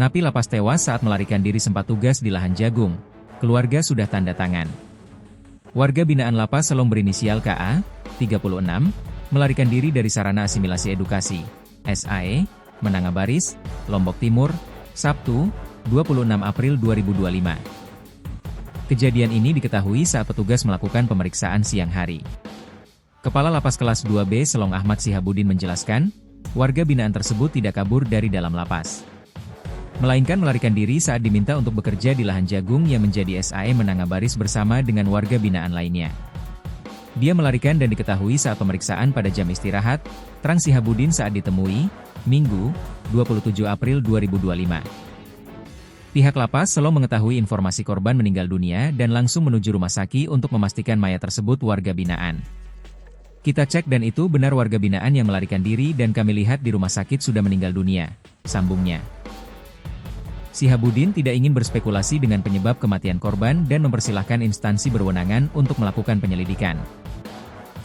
Napi lapas tewas saat melarikan diri sempat tugas di lahan jagung. Keluarga sudah tanda tangan. Warga binaan lapas Selong berinisial KA, 36, melarikan diri dari Sarana Asimilasi Edukasi, SAE, Menangabaris, Lombok Timur, Sabtu, 26 April 2025. Kejadian ini diketahui saat petugas melakukan pemeriksaan siang hari. Kepala Lapas Kelas 2B Selong Ahmad Sihabudin menjelaskan, warga binaan tersebut tidak kabur dari dalam lapas, melainkan melarikan diri saat diminta untuk bekerja di lahan jagung yang menjadi SAE Menangabaris bersama dengan warga binaan lainnya. Dia melarikan dan diketahui saat pemeriksaan pada jam istirahat, terang Sihabudin saat ditemui, Minggu, 27 April 2025. Pihak lapas Selong mengetahui informasi korban meninggal dunia dan langsung menuju rumah sakit untuk memastikan mayat tersebut warga binaan. Kita cek dan itu benar warga binaan yang melarikan diri dan kami lihat di rumah sakit sudah meninggal dunia, sambungnya. Sihabudin tidak ingin berspekulasi dengan penyebab kematian korban dan mempersilahkan instansi berwenangan untuk melakukan penyelidikan.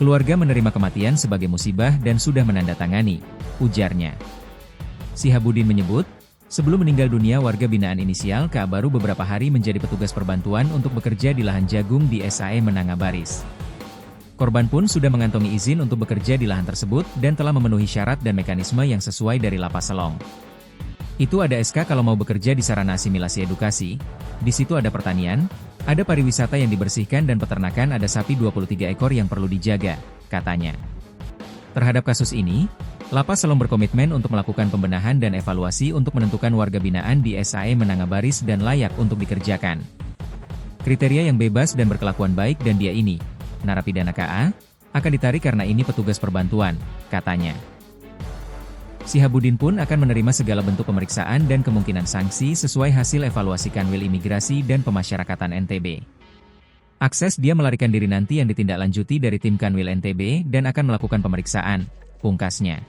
Keluarga menerima kematian sebagai musibah dan sudah menandatangani, ujarnya. Sihabudin menyebut, sebelum meninggal dunia warga binaan inisial K baru beberapa hari menjadi petugas perbantuan untuk bekerja di lahan jagung di SAE Menangabaris. Korban pun sudah mengantongi izin untuk bekerja di lahan tersebut dan telah memenuhi syarat dan mekanisme yang sesuai dari Lapas Selong. Itu ada SK kalau mau bekerja di Sarana Asimilasi Edukasi, di situ ada pertanian, ada pariwisata yang dibersihkan dan peternakan ada sapi 23 ekor yang perlu dijaga, katanya. Terhadap kasus ini, Lapas Selong berkomitmen untuk melakukan pembenahan dan evaluasi untuk menentukan warga binaan di SAE Menangabaris dan layak untuk dikerjakan. Kriteria yang bebas dan berkelakuan baik dan dia ini, narapidana KA, akan ditarik karena ini petugas perbantuan, katanya. Sihabudin pun akan menerima segala bentuk pemeriksaan dan kemungkinan sanksi sesuai hasil evaluasi Kanwil Imigrasi dan Pemasyarakatan NTB. Akses dia melarikan diri nanti yang ditindaklanjuti dari tim Kanwil NTB dan akan melakukan pemeriksaan, pungkasnya.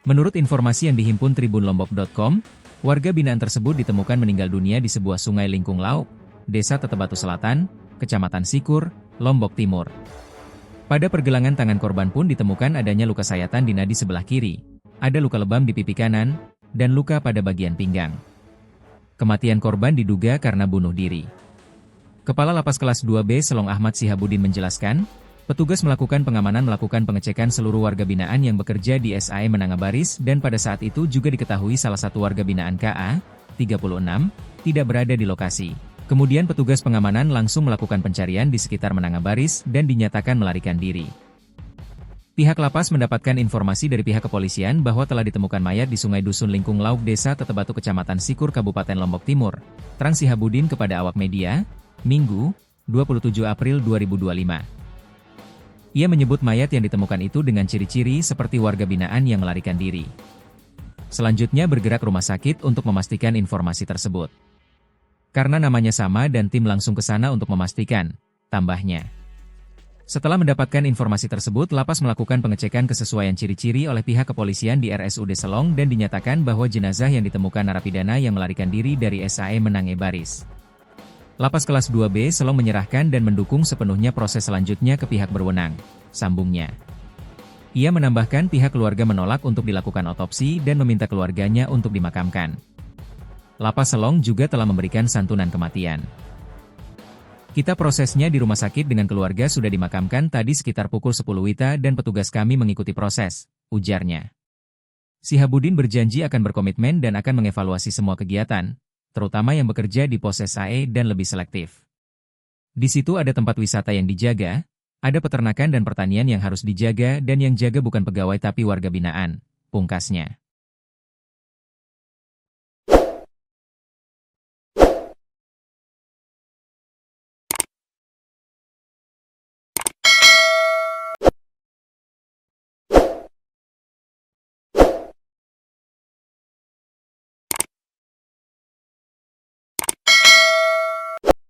Menurut informasi yang dihimpun tribunlombok.com, warga binaan tersebut ditemukan meninggal dunia di sebuah sungai Lingkung Lauk, Desa Tetebatu Selatan, Kecamatan Sikur, Lombok Timur. Pada pergelangan tangan korban pun ditemukan adanya luka sayatan di nadi sebelah kiri, ada luka lebam di pipi kanan, dan luka pada bagian pinggang. Kematian korban diduga karena bunuh diri. Kepala Lapas Kelas 2B Selong Ahmad Sihabudin menjelaskan, petugas melakukan pengecekan seluruh warga binaan yang bekerja di SAE Menangabaris dan pada saat itu juga diketahui salah satu warga binaan KA, 36, tidak berada di lokasi. Kemudian petugas pengamanan langsung melakukan pencarian di sekitar Menangabaris dan dinyatakan melarikan diri. Pihak lapas mendapatkan informasi dari pihak kepolisian bahwa telah ditemukan mayat di Sungai Dusun Lingkung Lauk Desa Tetebatu Kecamatan Sikur Kabupaten Lombok Timur, terang Sihabudin kepada awak media, Minggu, 27 April 2025. Ia menyebut mayat yang ditemukan itu dengan ciri-ciri seperti warga binaan yang melarikan diri. Selanjutnya bergerak rumah sakit untuk memastikan informasi tersebut. Karena namanya sama dan tim langsung ke sana untuk memastikan, tambahnya. Setelah mendapatkan informasi tersebut, lapas melakukan pengecekan kesesuaian ciri-ciri oleh pihak kepolisian di RSUD Selong dan dinyatakan bahwa jenazah yang ditemukan narapidana yang melarikan diri dari SAE Menangabaris. Lapas Kelas 2B Selong menyerahkan dan mendukung sepenuhnya proses selanjutnya ke pihak berwenang, sambungnya. Ia menambahkan pihak keluarga menolak untuk dilakukan otopsi dan meminta keluarganya untuk dimakamkan. Lapas Selong juga telah memberikan santunan kematian. Kita prosesnya di rumah sakit dengan keluarga sudah dimakamkan tadi sekitar pukul 10 WITA dan petugas kami mengikuti proses, ujarnya. Sihabudin berjanji akan berkomitmen dan akan mengevaluasi semua kegiatan, terutama yang bekerja di pos SAE dan lebih selektif. Di situ ada tempat wisata yang dijaga, ada peternakan dan pertanian yang harus dijaga dan yang jaga bukan pegawai tapi warga binaan, pungkasnya.